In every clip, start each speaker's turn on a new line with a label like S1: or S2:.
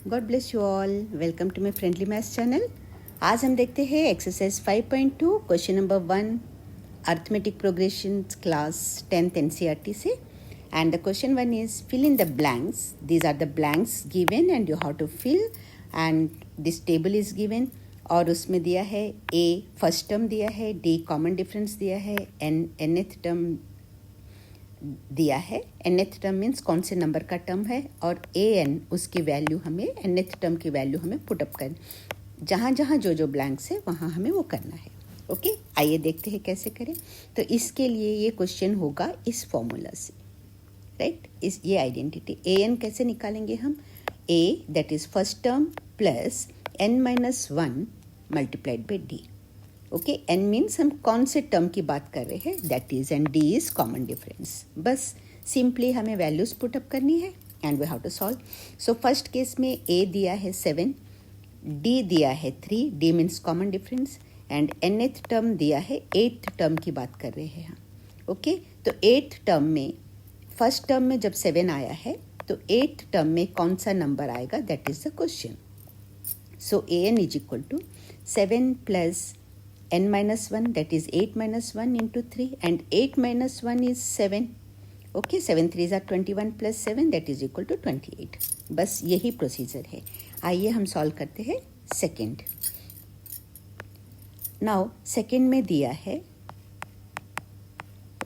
S1: God bless you all. Welcome to my friendly maths channel. आज हम देखते हैं exercise 5.2 question number 1 arithmetic progression class 10th NCERT से। And the question 1 is fill in the blanks. These are the blanks given and you have to fill and this table is given. और उसमें दिया है ए first term दिया है, D common difference दिया है, N nth term दिया है। nth टर्म मीन्स कौन से नंबर का टर्म है, और an उसकी वैल्यू हमें nth टर्म की वैल्यू हमें पुटअप कर, जहाँ जहाँ जो ब्लैंक्स है वहाँ हमें वो करना है। ओके, आइए देखते हैं कैसे करें। तो इसके लिए ये क्वेश्चन होगा इस फॉर्मूला से, राइट। इस ये आइडेंटिटी an कैसे निकालेंगे हम, a that is first term plus n-1 multiplied by d। Okay, n means हम कौन से टर्म की बात कर रहे हैं, that is, and d is common difference. बस सिंपली हमें वैल्यूज पुटअप करनी है and we have to solve. So first case में ए दिया है 7, डी दिया है 3, d means common difference, and nth term दिया है 8th टर्म की बात कर रहे हैं हम। ओके, तो 8th टर्म में फर्स्ट टर्म में जब 7 आया है तो 8th टर्म में कौन सा नंबर आएगा, that is the question. So an is equal to 7 plus n-1, that is 8-1 into 3, and 8-1 is 7. Okay, 7 3s are 21 plus 7, that is equal to 28. बस यही प्रोसीजर है। आइए हम सॉल्व करते हैं सेकेंड। नाउ सेकेंड में दिया है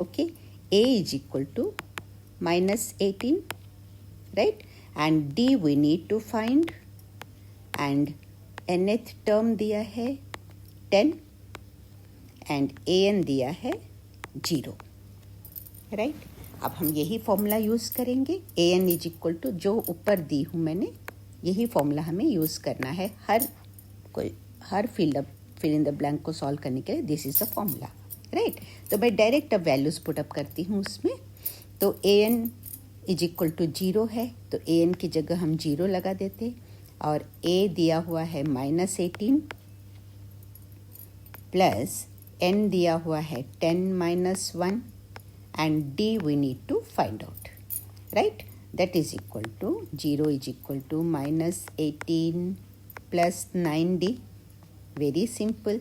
S1: okay a is equal to -18, right, and d we need to find, and nth term दिया है 10 एंड an दिया है 0, राइट। अब हम यही फॉर्मूला यूज़ करेंगे। an इज इक्वल टू जो ऊपर दी हूँ मैंने, यही फॉर्मूला हमें यूज़ करना है हर फिल इन द ब्लैंक को सॉल्व करने के लिए। This is the formula, right. तो मैं डायरेक्ट अब वैल्यूज पुटअप करती हूँ उसमें। तो an इज इक्वल टू 0 है, तो an की जगह हम 0 लगा देते, और a दिया हुआ है -18 प्लस n दिया हुआ है 10-1, and d we need to find out, right, that is equal to 0 is equal to -18 plus 9d, very simple।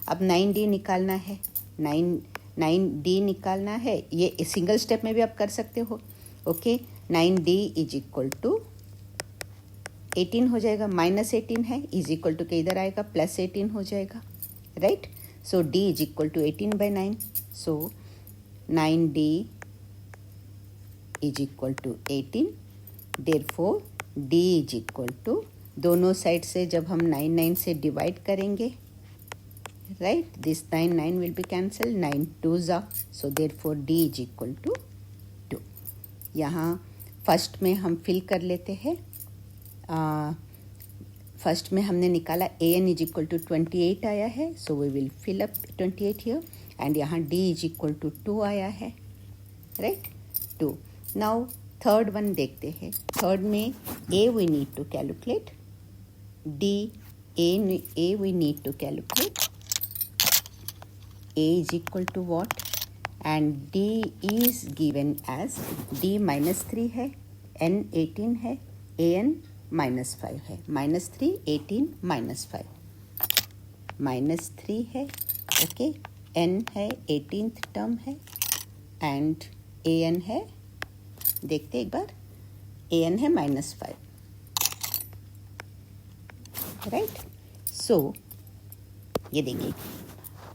S1: अब 9d निकालना है, 9d निकालना है, ये सिंगल स्टेप में भी आप कर सकते हो। Okay, 9d is equal to 18 हो जाएगा, -18 है, इज इक्वल टू के इधर आएगा +18 हो जाएगा, right. So d is equal to 18 by 9. So 9d is equal to 18. Therefore d is equal to, दोनों साइड से जब हम 9 से डिवाइड करेंगे, right, this 9 will be cancelled, 9 2s are, so therefore d is equal to 2। यहाँ first में हम fill कर लेते हैं। फर्स्ट में हमने निकाला an इज इक्वल टू 28 आया है, so we will fill up 28 here, and यहाँ d इज इक्वल टू 2 आया है, राइट, 2। नाउ थर्ड वन देखते हैं। थर्ड में a we need to calculate, a we need to calculate, a is equal to what, and d is given as d -3 है, n 18 है, an -5 है, -3 18 -5 -3 है, okay, n है 18th टर्म है, and an है, देखते एक बार, an है -5, राइट। सो ये देखिए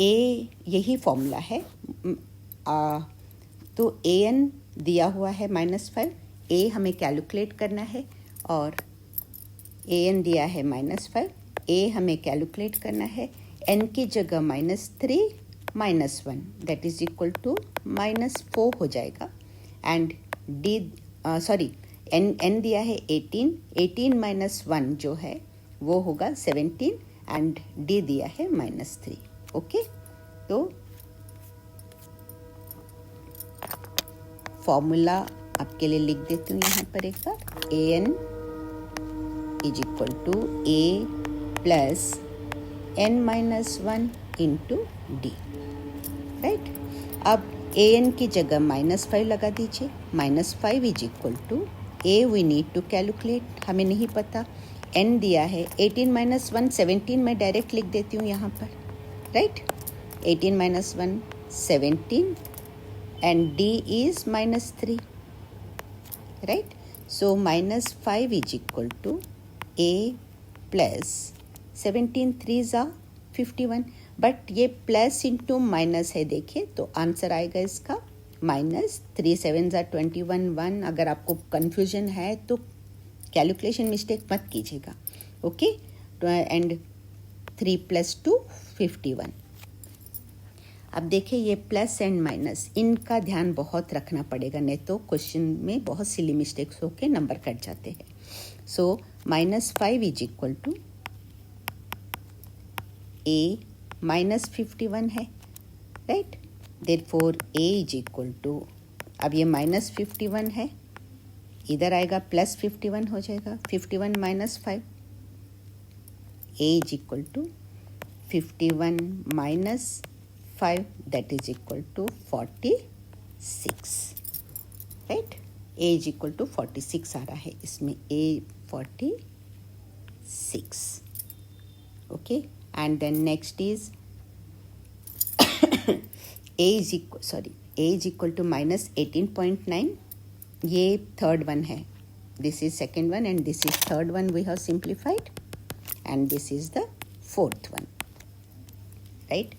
S1: a, यही फॉर्मूला है। तो an दिया हुआ है -5, a हमें कैलकुलेट करना है, और an दिया है -5, a हमें कैलकुलेट करना है, n की जगह -3 -1 दैट इज इक्वल टू -4 हो जाएगा, एंड d n दिया है 18 -1 जो है वो होगा 17, एंड d दिया है -3। ओके, तो फॉर्मूला आपके लिए लिख देती हूँ यहाँ पर एक बार। an is equal to a plus n-1 into d, right। अब an की जगह -5 लगा दीजिए, -5 is equal to a we need to calculate, हमें नहीं पता, एन दिया है 18 माइनस 1 17, मैं डायरेक्ट लिख देती हूँ यहाँ पर, right. 18 minus 1 17 and d is -3, right. So -5 is equal to a plus 17 3 ज़ा 51, बट ये प्लस इंटू माइनस है, देखिए तो आंसर आएगा इसका -3 7 ज़ा 21 1। अगर आपको कन्फ्यूजन है तो कैलकुलेशन मिस्टेक मत कीजिएगा, ओके। एंड 3 + 2 51। अब देखिए ये प्लस एंड माइनस, इनका ध्यान बहुत रखना पड़ेगा, नहीं तो क्वेश्चन में बहुत सिली मिस्टेक्स होके नंबर कट जाते हैं। So -5 is equal to a -51 है, right. Therefore a is equal to, अब ये -51 है, इधर आएगा +51 हो जाएगा, 51 - 5, a is equal to 51 - 5 that is equal to 46, right. A is equal to 46 आ रहा है इसमें, a 46, okay. And then next is a is equal to -18.9, ये थर्ड वन है, this is second one and this is third one, we have simplified and this is the fourth one, right.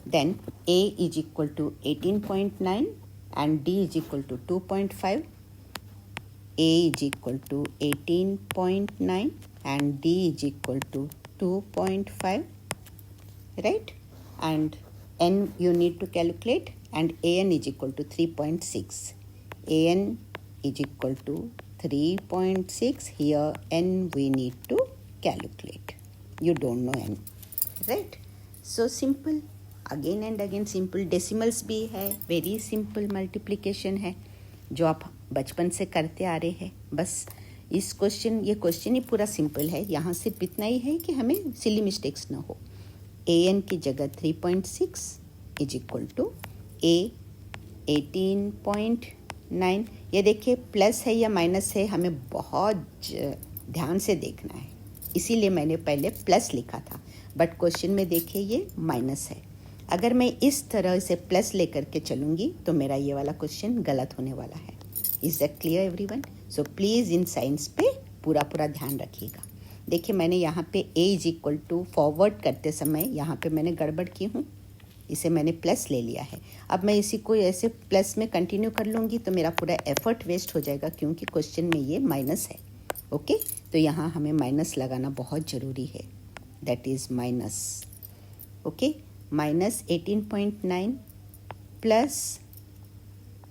S1: Then a is equal to 18.9 and d is equal to 2.5, a is equal to 18.9 and d is equal to 2.5, right. And n you need to calculate, and an is equal to 3.6, an is equal to 3.6, here n we need to calculate, you don't know n, right. So simple, again and again simple, decimals भी है, very simple multiplication है जो आप बचपन से करते आ रहे हैं। बस इस क्वेश्चन, ये क्वेश्चन ही पूरा सिंपल है, यहाँ सिर्फ इतना ही है कि हमें सिली मिस्टेक्स ना हो। ए एन की जगह 3.6 इज इक्वल टू ए 18.9, ये देखिए प्लस है या माइनस है, हमें बहुत ध्यान से देखना है, इसीलिए मैंने पहले प्लस लिखा था, बट क्वेश्चन में देखिए ये माइनस है। अगर मैं इस तरह से प्लस लेकर के चलूँगी तो मेरा ये वाला क्वेश्चन गलत होने वाला है। Is that clear everyone? So please इन साइंस पे पूरा ध्यान रखिएगा। देखिए मैंने यहाँ पे a is equal to forward करते समय यहाँ पे मैंने गड़बड़ की हूँ, इसे मैंने प्लस ले लिया है। अब मैं इसी को ऐसे प्लस में कंटिन्यू कर लूँगी तो मेरा पूरा एफर्ट वेस्ट हो जाएगा, क्योंकि क्वेश्चन में ये माइनस है, ओके। तो यहाँ हमें माइनस लगाना बहुत ज़रूरी है, that is minus, okay. -18.9 plus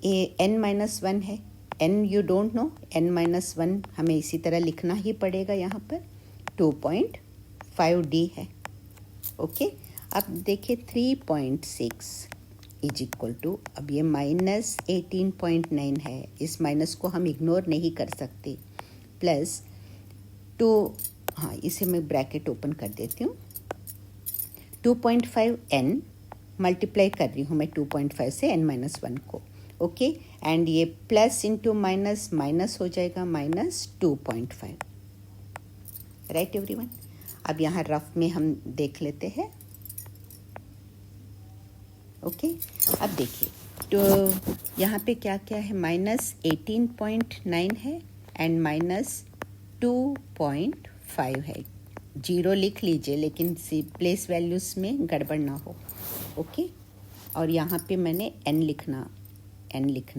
S1: n-1 है, n you don't know, n-1 हमें इसी तरह लिखना ही पड़ेगा यहाँ पर, 2.5d है, ओके। अब देखिए 3.6 इज इक्वल टू, अब ये -18.9 है, इस माइनस को हम इग्नोर नहीं कर सकते, प्लस 2, हाँ इसे मैं ब्रैकेट ओपन कर देती हूँ, 2.5n मल्टीप्लाई कर रही हूँ मैं 2.5 से n-1 को, ओके। एंड ये प्लस इंटू माइनस माइनस हो जाएगा, -2.5, राइट एवरीवन। अब यहाँ रफ में हम देख लेते हैं, ओके। अब देखिए तो यहाँ पे क्या क्या है, -18.9 है एंड -2.5 है, जीरो लिख लीजिए लेकिन प्लेस वैल्यूज़ में गड़बड़ ना हो, ओके। और यहाँ पे मैंने n लिखना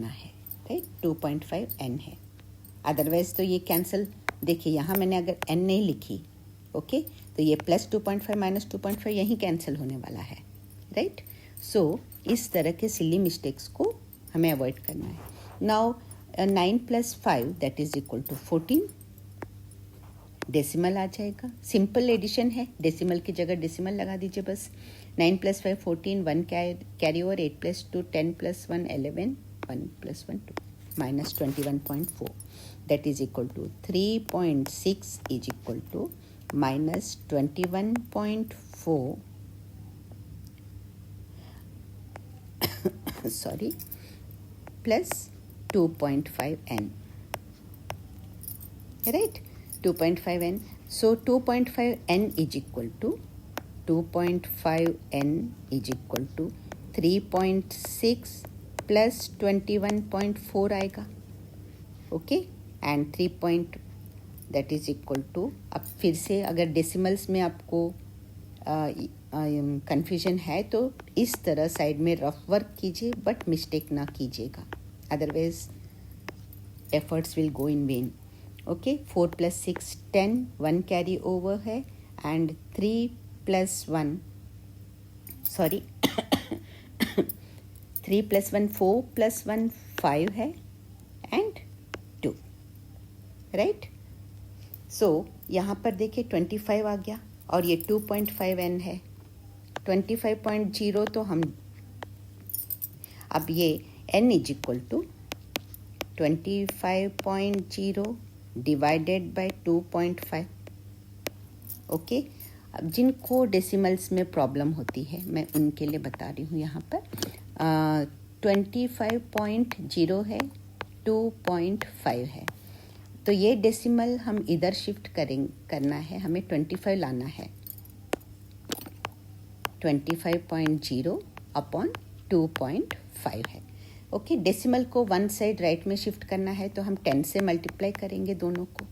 S1: है, राइट, 2.5 n है, अदरवाइज तो ये कैंसिल, देखिए यहाँ मैंने अगर n नहीं लिखी, ओके, तो ये +2.5 -2.5 यहीं कैंसिल होने वाला है, राइट। सो इस तरह के सिली मिस्टेक्स को हमें अवॉइड करना है। Now 9 + 5 that is equal to 14, decimal आ जाएगा, सिंपल एडिशन है, डेसिमल की जगह डेसिमल लगा दीजिए बस। 9 + 5 14, 1 carry over, 8 + 2 10 + 1 11, 1 + 1 2, -21.4 that is equal to 3.6 is equal to -21.4 sorry plus 2.5n, right? 2.5n. So 2.5n is equal to 3.6 plus 21.4 आएगा, okay, and 3 point that is equal to, अब फिर से अगर डेसिमल्स में आपको कन्फ्यूजन है तो इस तरह साइड में रफ वर्क कीजिए, बट मिस्टेक ना कीजिएगा, otherwise efforts will go in when, okay. 4 + 6 10, 1 carry over है, एंड 3 + 1 सॉरी 3 + 1 4 + 1 5 है, एंड 2, राइट. सो यहाँ पर देखिए 25 आ गया और ये 2.5n है. 25.0 तो हम अब ये n is equal to 25.0 divided by 2.5, okay. अब जिनको डेसिमल्स में प्रॉब्लम होती है मैं उनके लिए बता रही हूँ. यहाँ पर 25.0 है, 2.5 है, तो ये डेसिमल हम इधर शिफ्ट करना है, हमें 25 लाना है. 25.0 अपॉन 2.5 है, ओके. डेसिमल को वन साइड राइट में शिफ्ट करना है तो हम 10 से मल्टीप्लाई करेंगे दोनों को.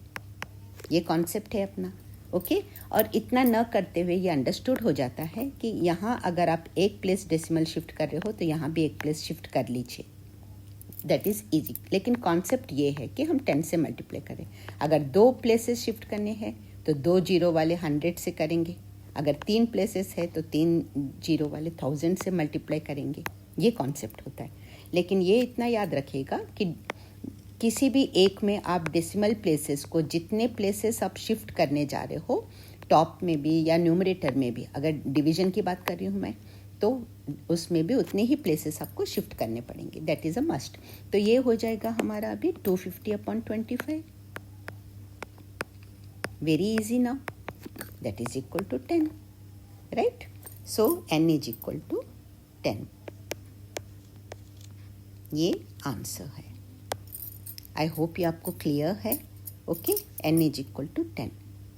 S1: ये कॉन्सेप्ट है अपना, ओके. और इतना न करते हुए ये अंडरस्टूड हो जाता है कि यहाँ अगर आप एक प्लेस डेसिमल शिफ्ट कर रहे हो तो यहाँ भी एक प्लेस शिफ्ट कर लीजिए, दैट इज़ ईजी. लेकिन कॉन्सेप्ट ये है कि हम 10 से मल्टीप्लाई करें. अगर 2 प्लेसेस शिफ्ट करने हैं तो 2 जीरो वाले 100 से करेंगे, अगर 3 प्लेसेस है तो 3 जीरो वाले 1000 से मल्टीप्लाई करेंगे. ये कॉन्सेप्ट होता है. लेकिन ये इतना याद रखिएगा कि किसी भी एक में आप डेसिमल प्लेसेस को, जितने प्लेसेस आप शिफ्ट करने जा रहे हो, टॉप में भी या न्यूमरेटर में भी, अगर डिवीजन की बात कर रही हूँ मैं, तो उसमें भी उतने ही प्लेसेस आपको शिफ्ट करने पड़ेंगे, दैट इज़ अ मस्ट. तो ये हो जाएगा हमारा अभी 250/25, very easy now, that is equal to 10, right. So n is equal to 10, ये आंसर है. आई होप ये आपको क्लियर है, okay. n is equal to 10.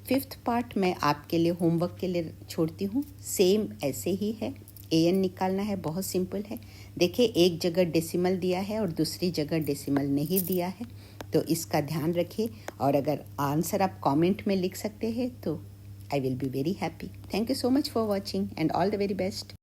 S1: 5th part मैं आपके लिए होमवर्क के लिए छोड़ती हूँ. सेम ऐसे ही है, an निकालना है, बहुत सिंपल है. देखिए एक जगह डेसिमल दिया है और दूसरी जगह डेसिमल नहीं दिया है, तो इसका ध्यान रखिए. और अगर आंसर आप कमेंट में लिख सकते हैं तो I will be very happy. Thank you so much for watching and all the very best.